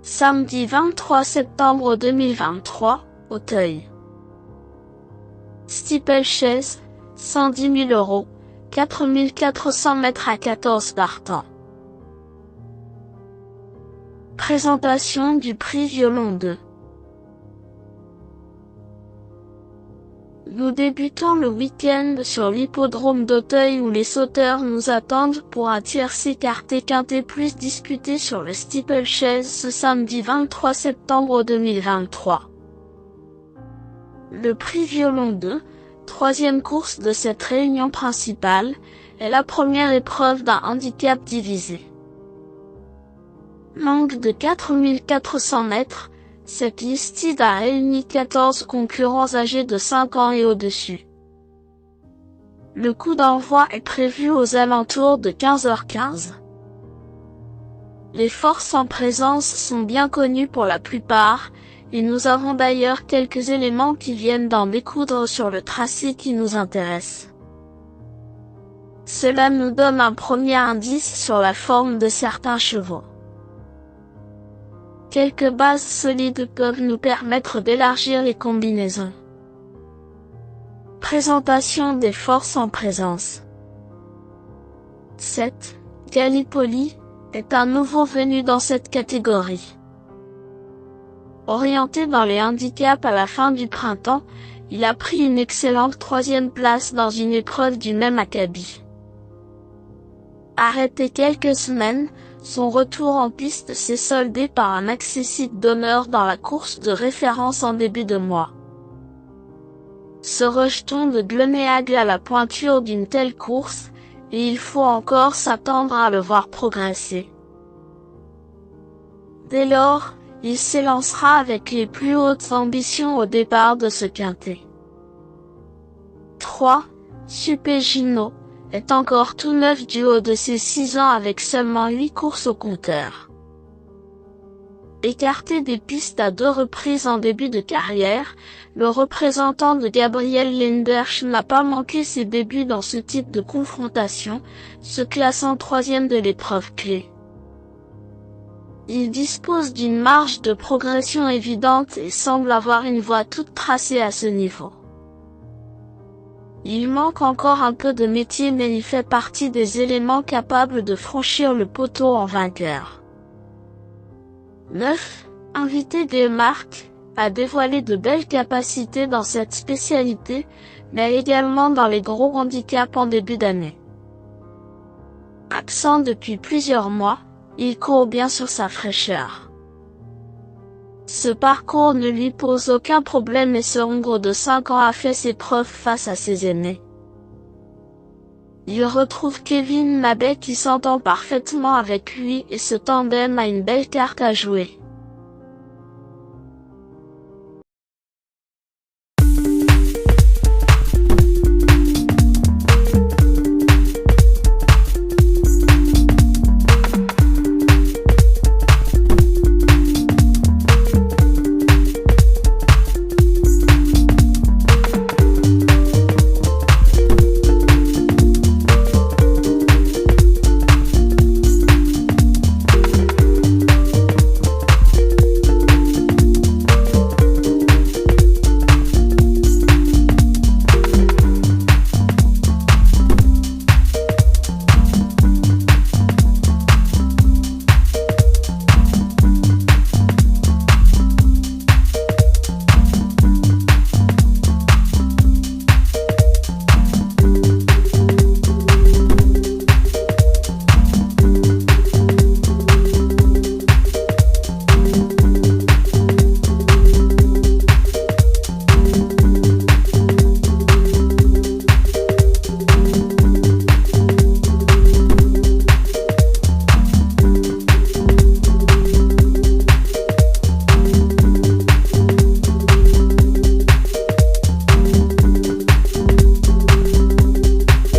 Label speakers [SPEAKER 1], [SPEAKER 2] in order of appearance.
[SPEAKER 1] Samedi 23 septembre 2023, Auteuil. Steeplechase, 110 000 €, 4 400 mètres à 14 partants. Présentation du prix Violon 2. Nous débutons le week-end sur l'hippodrome d'Auteuil où les sauteurs nous attendent pour un tiercé quarté quinté plus disputé sur le Steeplechase ce samedi 23 septembre 2023. Le prix Violon 2, troisième course de cette réunion principale, est la première épreuve d'un handicap divisé. Longue de 4 400 mètres, cette listide a réuni 14 concurrents âgés de 5 ans et au-dessus. Le coup d'envoi est prévu aux alentours de 15h15. Les forces en présence sont bien connues pour la plupart, et nous avons d'ailleurs quelques éléments qui viennent d'en découdre sur le tracé qui nous intéresse. Cela nous donne un premier indice sur la forme de certains chevaux. Quelques bases solides peuvent nous permettre d'élargir les combinaisons. Présentation des forces en présence. 7. Gallipoli est un nouveau venu dans cette catégorie. Orienté dans les handicaps à la fin du printemps, il a pris une excellente troisième place dans une épreuve du même acabit. Arrêté quelques semaines, son retour en piste s'est soldé par un accessite d'honneur dans la course de référence en début de mois. Se rejetons de Glenéagle à la pointure d'une telle course, et il faut encore s'attendre à le voir progresser. Dès lors, il s'élancera avec les plus hautes ambitions au départ de ce quintet. 3. Supegino est encore tout neuf du haut de ses 6 ans avec seulement 8 courses au compteur. Écarté des pistes à 2 reprises en début de carrière, le représentant de Gabriel Lenderch n'a pas manqué ses débuts dans ce type de confrontation, se classant 3e de l'épreuve clé. Il dispose d'une marge de progression évidente et semble avoir une voie toute tracée à ce niveau. Il manque encore un peu de métier mais il fait partie des éléments capables de franchir le poteau en vainqueur. 9. Invité des marques, a dévoilé de belles capacités dans cette spécialité, mais également dans les gros handicaps en début d'année. Absent depuis plusieurs mois, il court bien sur sa fraîcheur. Ce parcours ne lui pose aucun problème et ce hongre de 5 ans a fait ses preuves face à ses aînés. Il retrouve Kevin Mabet qui s'entend parfaitement avec lui et ce tandem a une belle carte à jouer.